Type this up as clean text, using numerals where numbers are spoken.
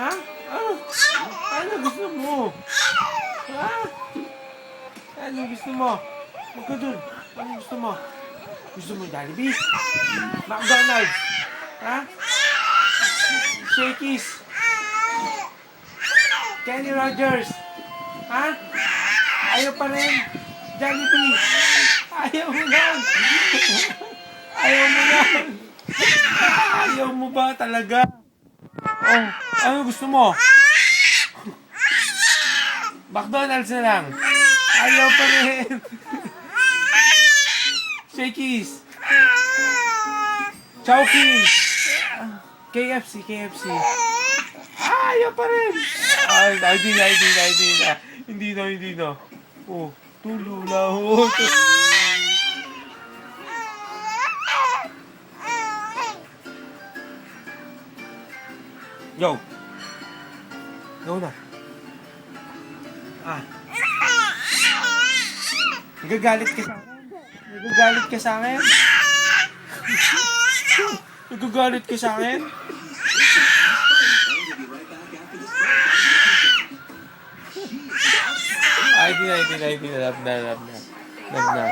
Ha? Ano? Ano gusto mo? Ha? Ano gusto mo? Huwag ka dun. Ano gusto mo? Gusto mo Jollibee? McDonald's? Ha? Shakey's? Kenny Rogers? Ha? Ayaw pa rin? Jollibee? Ayaw mo lang? Ayaw mo lang? Ayaw mo ba talaga? Oh, ano gusto mo? McDonald's na lang. Ayaw pa rin. Shakey's. Chowking. KFC. Ayaw pa rin. Ay, hindi na. Oh, tulula. Oh, Yo. Go na. Nagagalit ka sa akin? Nagagalit ka sa akin? Nagagalit ka sa akin? Ay, di na. Love na.